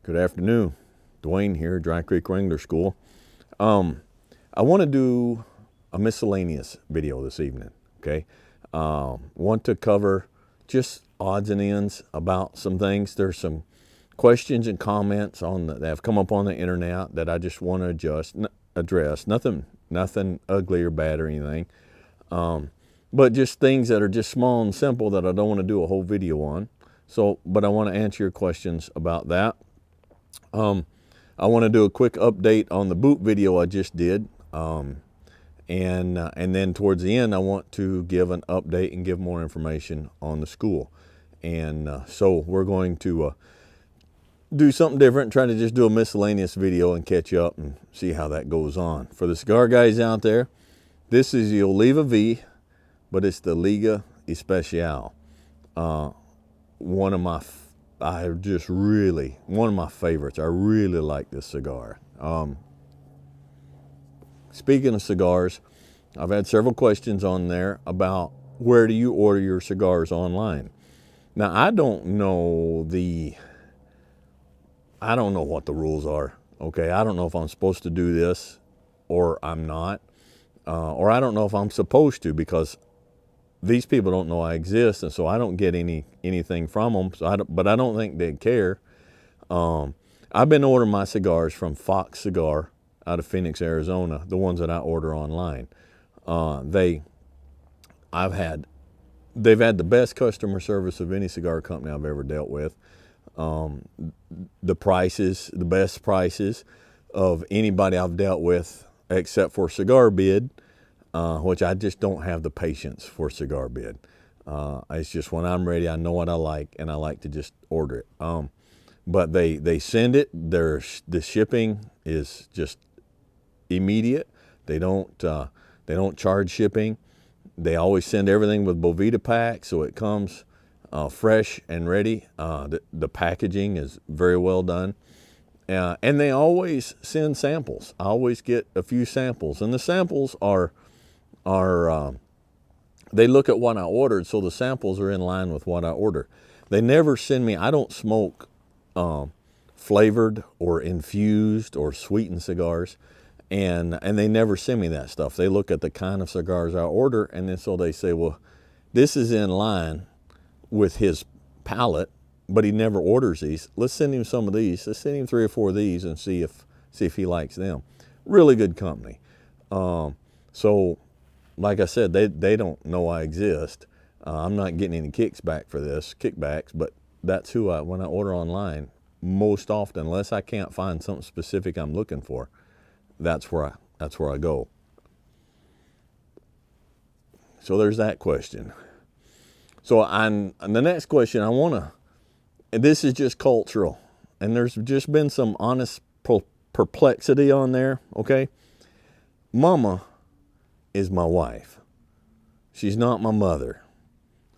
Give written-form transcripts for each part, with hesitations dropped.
Good afternoon. Dwayne here, Dry Creek Wrangler School. I want to do a miscellaneous video this evening, okay? Want to cover just odds and ends about some things. There's some questions and comments that have come up on the internet that I just want to address. Nothing ugly or bad or anything. But just things that are just small and simple that I don't want to do a whole video on. But I want to answer your questions about that. I want to do a quick update on the boot video I just did. And then towards the end, I want to give an update and give more information on the school. And so we're going to do something different, try to just do a miscellaneous video and catch up and see how that goes on. For the cigar guys out there, this is the Oliva V, but it's the Liga Especial. One of my favorites. I really like this cigar. Speaking of cigars, I've had several questions on there about where do you order your cigars online. Now, I don't know what the rules are, okay? I don't know if I'm supposed to do this or I'm not, or I don't know if I'm supposed to, because these people don't know I exist, and so I don't get anything from them. But I don't think they care. I've been ordering my cigars from Fox Cigar out of Phoenix, Arizona, the ones that I order online. They've had the best customer service of any cigar company I've ever dealt with. The prices, the best prices of anybody I've dealt with, except for Cigar Bid, which I just don't have the patience for Cigar Bid. It's just when I'm ready, I know what I like, and I like to just order it. But they send it. The shipping is just immediate. They don't charge shipping. They always send everything with Bovita pack, so it comes fresh and ready. The packaging is very well done. And they always send samples. I always get a few samples, and the samples are they look at what I ordered, so the samples are in line with what I order. They never send me, I don't smoke flavored or infused or sweetened cigars, and they never send me that stuff. They look at the kind of cigars I order, and then so they say, well, this is in line with his palate, but he never orders these. Let's send him some of these. Let's send him 3 or 4 of these and see if he likes them. Really good company. So like I said, they don't know I exist. I'm not getting any kickbacks, but that's who when I order online, most often, unless I can't find something specific I'm looking for, that's where I go. So there's that question. So on the next question, this is just cultural, and there's just been some honest perplexity on there, okay? Momma is my wife. She's not my mother.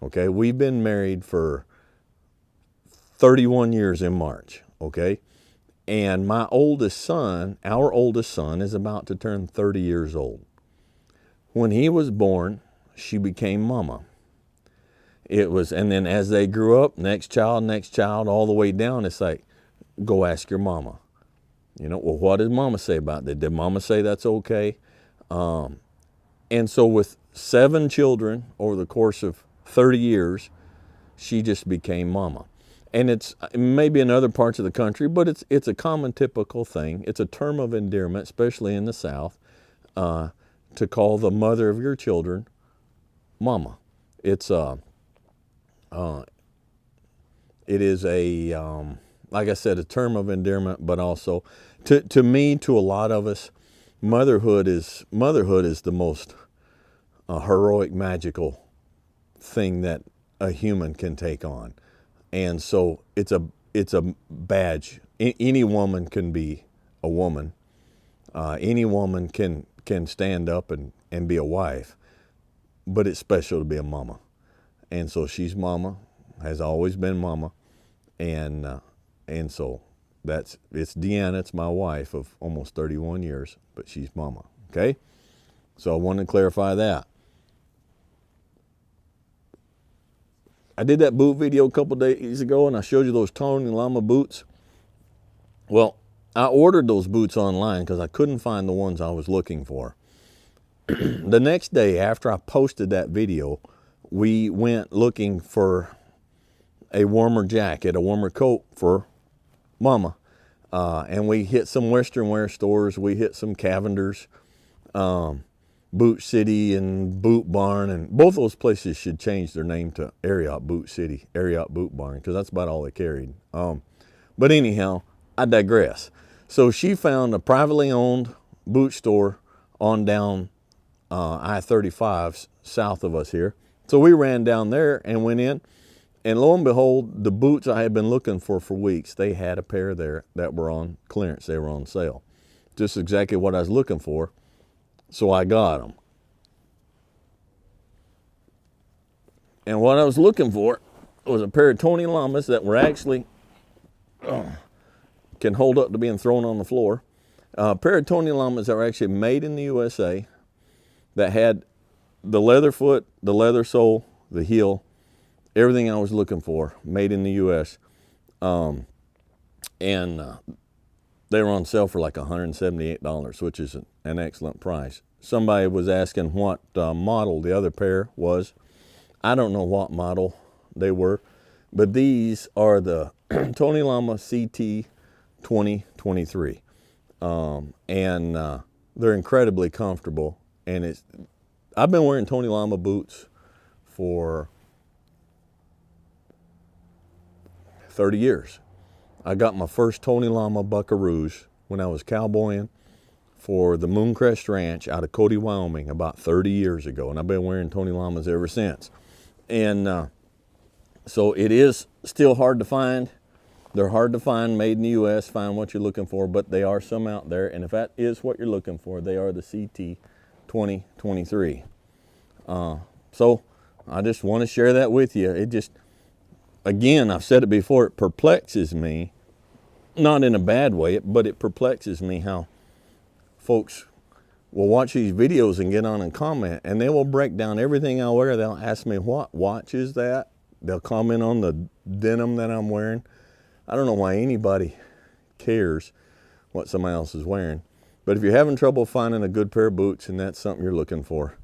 Okay, we've been married for 31 years in March, okay? And our oldest son is about to turn 30 years old. When he was born, she became Momma. And then as they grew up, next child, all the way down, it's like, go ask your mama. Well, what did Mama say about that? Did Mama say that's okay? And so with 7 children over the course of 30 years, she just became Momma. And it's maybe in other parts of the country, but it's a common typical thing. It's a term of endearment, especially in the South, to call the mother of your children Momma. It is like I said, a term of endearment, but also to me, to a lot of us, motherhood is the most heroic, magical thing that a human can take on. And so it's a badge. Any woman can be a woman. Any woman can stand up and be a wife, but it's special to be a mama. And so she's Momma, has always been Momma, and so it's Deanna. It's my wife of almost 31 years, but she's Momma. Okay, so I wanted to clarify that. I did that boot video a couple days ago, and I showed you those Tony Llama boots. Well, I ordered those boots online because I couldn't find the ones I was looking for. The next day after I posted that video, we went looking for a warmer jacket, a warmer coat for Mama. And we hit some Western wear stores. We hit some Cavenders, Boot City and Boot Barn. And both those places should change their name to Ariat Boot City, Ariat Boot Barn, because that's about all they carried. But anyhow, I digress. So she found a privately owned boot store on down I-35 south of us here. So we ran down there and went in. And lo and behold, the boots I had been looking for weeks, they had a pair there that were on clearance. They were on sale. Just exactly what I was looking for. So I got them. And what I was looking for was a pair of Tony Llamas that were actually, can hold up to being thrown on the floor. A pair of Tony Llamas that were actually made in the USA, that had the leather foot, the leather sole, the heel, everything I was looking for, made in the U.S. And they were on sale for like $178, which is an excellent price. Somebody was asking what model the other pair was. I don't know what model they were, but these are the Tony Llama CT 2023. And they're incredibly comfortable. And I've been wearing Tony Llama boots for 30 years. I got my first Tony Llama Buckaroos when I was cowboying for the Mooncrest Ranch out of Cody, Wyoming, about 30 years ago. And I've been wearing Tony Llamas ever since. And so it is still hard to find. They're hard to find, made in the U.S., find what you're looking for, but they are some out there. And if that is what you're looking for, they are the CT 2023. So I just want to share that with you. It just, again, I've said it before, it perplexes me, not in a bad way, but it perplexes me how folks will watch these videos and get on and comment, and they will break down everything I wear. They'll ask me, what watch is that? They'll comment on the denim that I'm wearing. I don't know why anybody cares what somebody else is wearing. But if you're having trouble finding a good pair of boots and that's something you're looking for,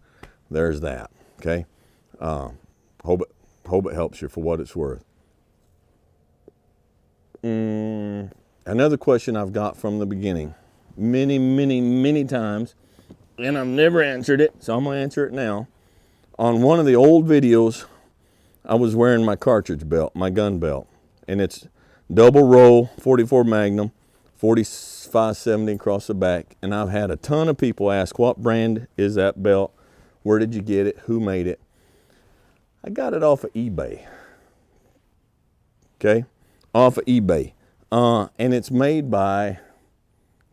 there's that, okay? Hope it helps you for what it's worth. Another question I've got from the beginning, many times, and I've never answered it, so I'm going to answer it now. On one of the old videos, I was wearing my cartridge belt, my gun belt, and it's double row 44 Magnum, 4570 across the back, and I've had a ton of people ask, what brand is that belt? Where did you get it? Who made it? I got it off of eBay. Okay, off of eBay. And it's made by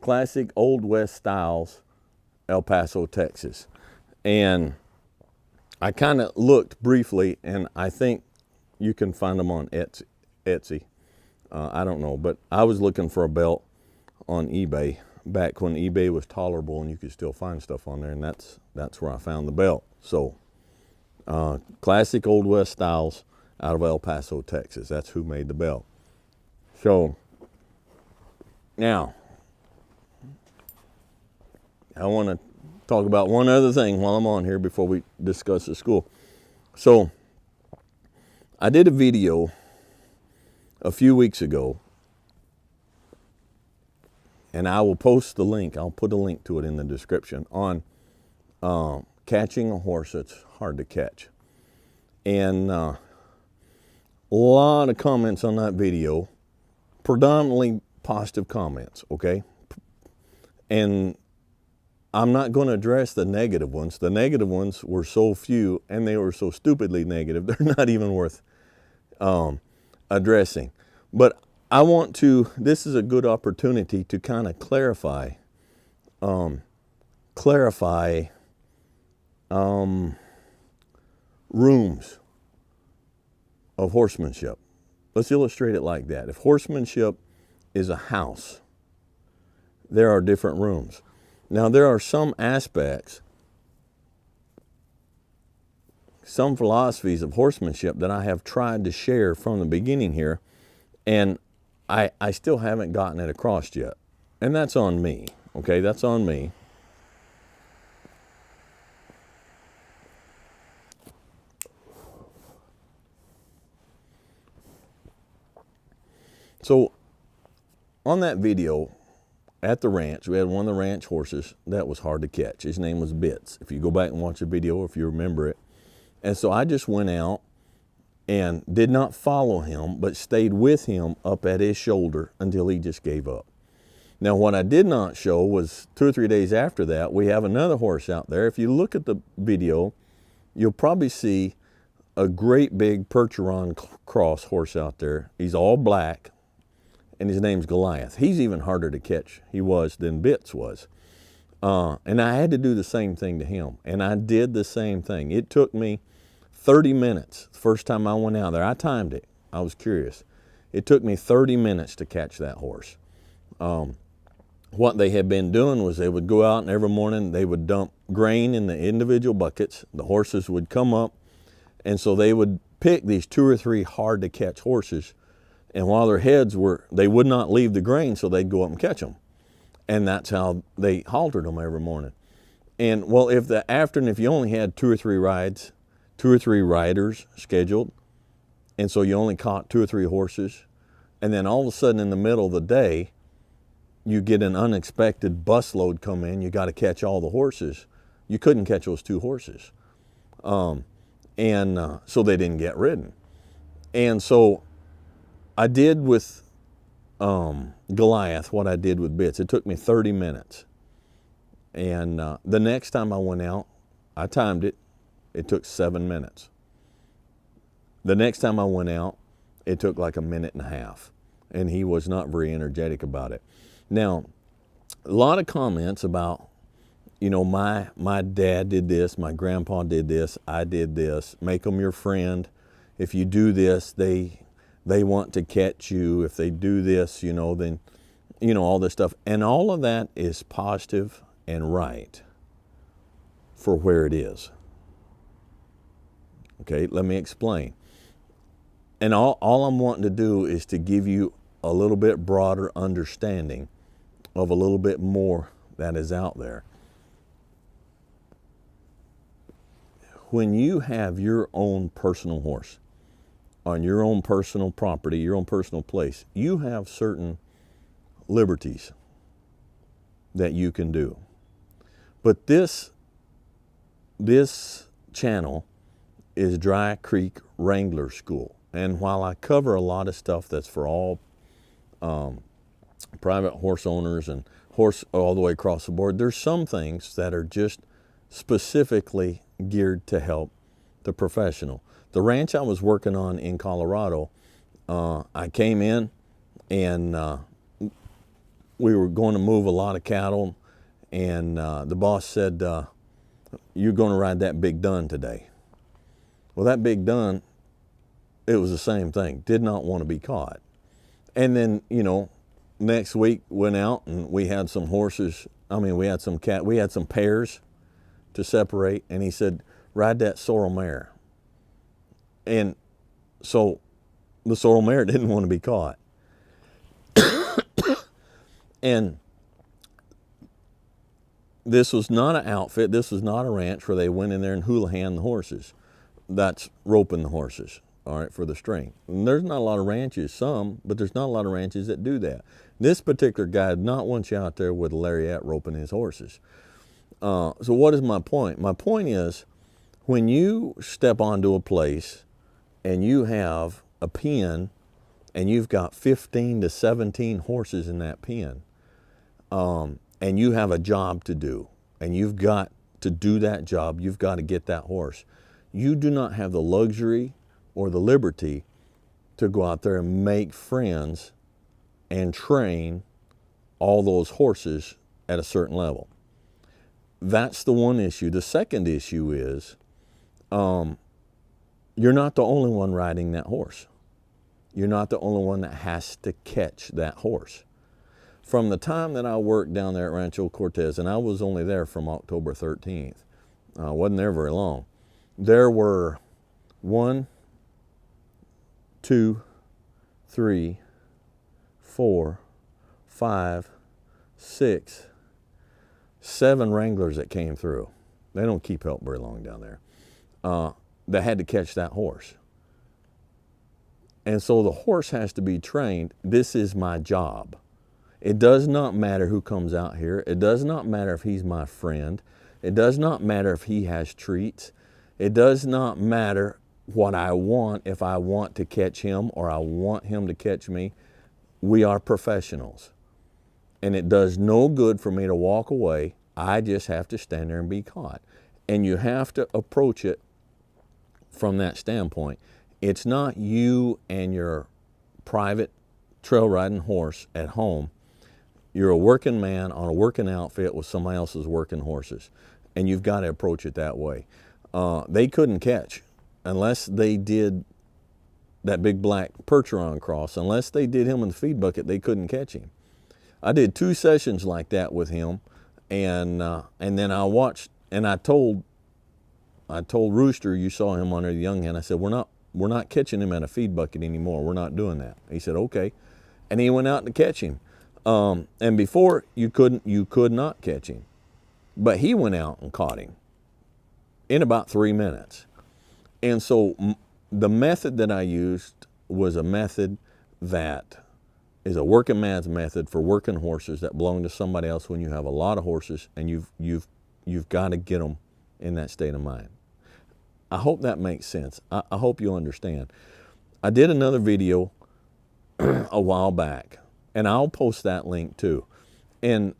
Classic Old West Styles, El Paso, Texas. And I kind of looked briefly, and I think you can find them on Etsy. I don't know, but I was looking for a belt on eBay back when eBay was tolerable and you could still find stuff on there, and that's where I found the belt. So, Classic Old West Styles out of El Paso, Texas. That's who made the belt. So, now, I want to talk about one other thing while I'm on here before we discuss the school. So, I did a video a few weeks ago, and I will post the link. I'll put a link to it in the description on catching a horse that's hard to catch. And a lot of comments on that video, predominantly positive comments, okay? And I'm not going to address the negative ones. The negative ones were so few, and they were so stupidly negative, they're not even worth addressing. But I want to, this is a good opportunity to kind of clarify rooms of horsemanship. Let's illustrate it like that. If horsemanship is a house, there are different rooms. Now, there are some aspects, some philosophies of horsemanship that I have tried to share from the beginning here, and I still haven't gotten it across yet. And that's on me, okay? That's on me. So on that video at the ranch, we had one of the ranch horses that was hard to catch. His name was Bits. If you go back and watch the video, if you remember it. And so I just went out and did not follow him, but stayed with him up at his shoulder until he just gave up. Now, what I did not show was 2 or 3 days after that, we have another horse out there. If you look at the video, you'll probably see a great big Percheron cross horse out there. He's all black, and his name's Goliath. He's even harder to catch than Bits was. And I had to do the same thing to him, and I did the same thing. It took me 30 minutes the first time I went out there. I timed it. I was curious. It took me 30 minutes to catch that horse. What they had been doing was they would go out and every morning they would dump grain in the individual buckets. The horses would come up, and so they would pick these 2 or 3 hard to catch horses, and while their heads were, they would not leave the grain, so they'd go up and catch them. And that's how they haltered them every morning. And well, if you only had 2 or 3 rides, 2 or 3 riders scheduled, and so you only caught 2 or 3 horses, and then all of a sudden in the middle of the day, you get an unexpected bus load come in, you got to catch all the horses. You couldn't catch those 2 horses. So they didn't get ridden. And so I did with Goliath what I did with Bits. It took me 30 minutes. And the next time I went out, I timed it. It took 7 minutes. The next time I went out, it took like 1.5 minutes. And he was not very energetic about it. Now, a lot of comments about, my dad did this, my grandpa did this, I did this, make them your friend. If you do this, they want to catch you. If they do this, then, all this stuff. And all of that is positive and right for where it is. Okay, let me explain. And all I'm wanting to do is to give you a little bit broader understanding of a little bit more that is out there. When you have your own personal horse on your own personal property, your own personal place, you have certain liberties that you can do. But this channel is Dry Creek Wrangler School. And while I cover a lot of stuff that's for all private horse owners and horse all the way across the board, there's some things that are just specifically geared to help the professional. The ranch I was working on in Colorado, I came in and we were going to move a lot of cattle, and the boss said, you're going to ride that big dun today. Well, that big dun, it was the same thing, did not want to be caught. And then, next week went out and we had some horses, we had some pairs to separate, and he said, ride that sorrel mare. And so the sorrel mare didn't want to be caught. And this was not an outfit, this was not a ranch where they went in there and hula-hand the horses. That's roping the horses, all right, for the string. And there's not a lot of ranches, but there's not a lot of ranches that do that. This particular guy did not want you out there with a lariat roping his horses. So what is my point? My point is, when you step onto a place and you have a pen and you've got 15 to 17 horses in that pen, and you have a job to do, and you've got to do that job, you've got to get that horse, you do not have the luxury or the liberty to go out there and make friends and train all those horses at a certain level. That's the one issue. The second issue is you're not the only one riding that horse. You're not the only one that has to catch that horse. From the time that I worked down there at Rancho Cortez, and I was only there from October 13th, I wasn't there very long, there were 1, 2, 3, 4, 5, 6, 7 Wranglers that came through. They don't keep help very long down there. That had to catch that horse. And so the horse has to be trained. This is my job. It does not matter who comes out here. It does not matter if he's my friend. It does not matter if he has treats. It does not matter what I want, if I want to catch him or I want him to catch me. We are professionals. And it does no good for me to walk away. I just have to stand there and be caught. And you have to approach it from that standpoint. It's not you and your private trail riding horse at home. You're a working man on a working outfit with somebody else's working horses. And you've got to approach it that way. They couldn't catch unless they did that big black Percheron cross. Unless they did him in the feed bucket, they couldn't catch him. I did 2 sessions like that with him. And then I watched, and I told Rooster, you saw him under the young hen, I said, we're not catching him at a feed bucket anymore. We're not doing that. He said, okay. And he went out to catch him. And before you could not catch him, but he went out and caught him in about 3 minutes. And so the method that I used was a method that is a working man's method for working horses that belong to somebody else when you have a lot of horses and you've got to get them in that state of mind. I hope that makes sense. I hope you understand. I did another video a while back, and I'll post that link too. And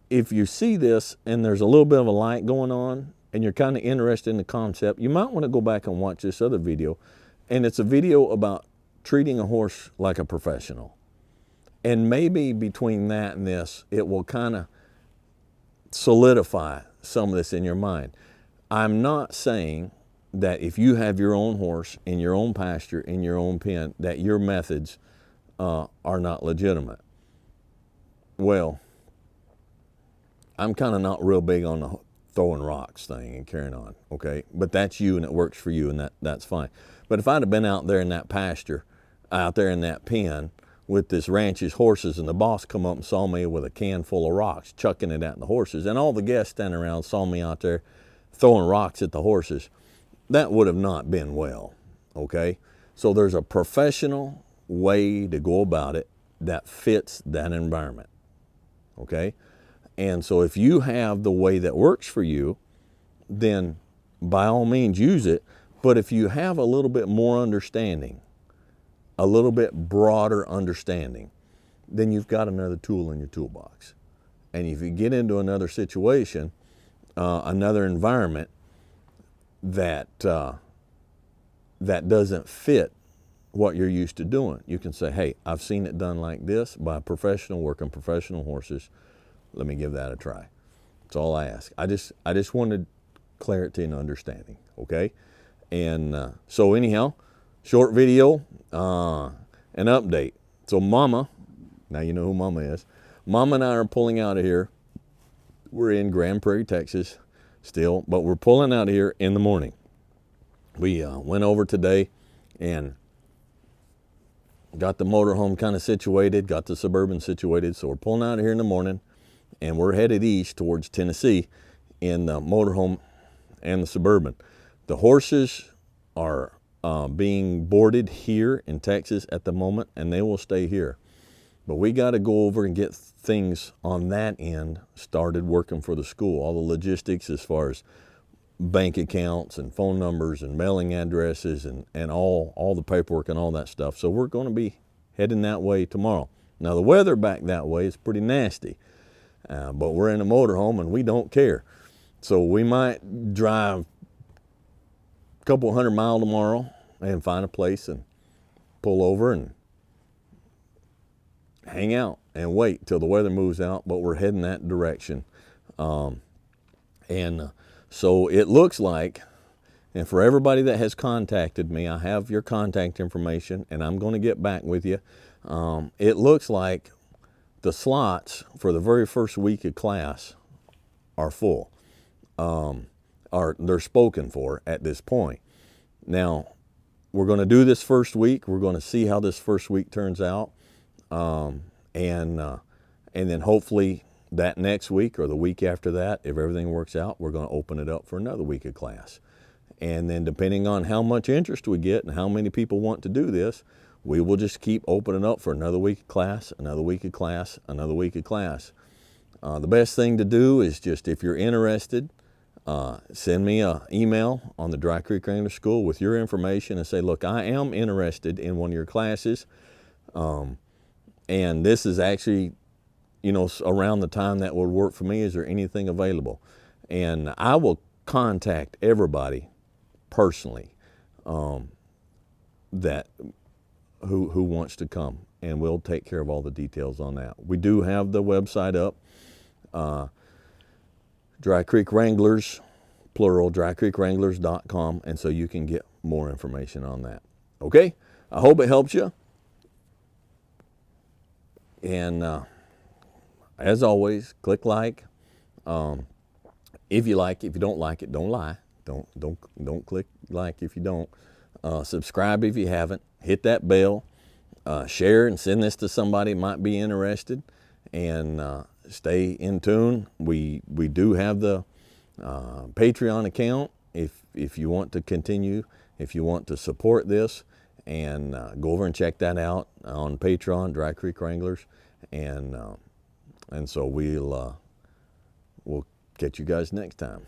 if you see this and there's a little bit of a light going on and you're kind of interested in the concept, you might want to go back and watch this other video. And it's a video about treating a horse like a professional. And maybe between that and this, it will kind of solidify some of this in your mind. I'm not saying that if you have your own horse in your own pasture, in your own pen, that your methods are not legitimate. Well, I'm kind of not real big on the throwing rocks thing and carrying on, okay? But that's you and it works for you, and that's fine. But if I'd have been out there in that pasture, out there in that pen with this ranch's horses, and the boss come up and saw me with a can full of rocks, chucking it at the horses, and all the guests standing around saw me out there throwing rocks at the horses, that would have not been well, okay? So there's a professional way to go about it that fits that environment, okay? And so if you have the way that works for you, then by all means use it. But if you have a little bit more understanding, a little bit broader understanding, then you've got another tool in your toolbox. And if you get into another situation, another environment that doesn't fit what you're used to doing, you can say, hey, I've seen it done like this by a professional working professional horses. Let me give that a try. That's all I ask. I just wanted clarity and understanding, okay? And so anyhow, short video, an update. So Momma, now you know who Momma is. Momma and I are pulling out of here. We're in Grand Prairie, Texas still, but we're pulling out of here in the morning. We went over today and got the motorhome kind of situated, got the Suburban situated. So we're pulling out of here in the morning, and we're headed east towards Tennessee in the motorhome and the Suburban. The horses are being boarded here in Texas at the moment, and they will stay here. But we got to go over and get things on that end started working for the school. All the logistics as far as bank accounts and phone numbers and mailing addresses and all the paperwork and all that stuff. So we're going to be heading that way tomorrow. Now the weather back that way is pretty nasty, but we're in a motorhome and we don't care. So we might drive a couple 100 miles tomorrow and find a place and pull over and hang out and wait till the weather moves out, but we're heading that direction. So it looks like, and for everybody that has contacted me, I have your contact information and I'm going to get back with you. It looks like the slots for the very first week of class are full, they're spoken for at this point. Now, we're going to do this first week. We're going to see how this first week turns out. And then hopefully that next week or the week after that, if everything works out, we're going to open it up for another week of class. And then depending on how much interest we get and how many people want to do this, we will just keep opening up for another week of class, another week of class, another week of class. The best thing to do is just, if you're interested, send me an email on the Dry Creek Wrangler School with your information and say, look, I am interested in one of your classes. And this is actually, around the time that would work for me. Is there anything available? And I will contact everybody personally that who wants to come, and we'll take care of all the details on that. We do have the website up, Dry Creek Wranglers, plural, drycreekwranglers.com, and so you can get more information on that. Okay, I hope it helps you. And as always, click like. If you like it, if you don't like it, don't lie. Don't click like if you don't. Subscribe if you haven't. Hit that bell. Share and send this to somebody who might be interested. And stay in tune. We do have the Patreon account if you want to continue, if you want to support this, and go over and check that out on Patreon, Dry Creek Wranglers, and so we'll catch you guys next time.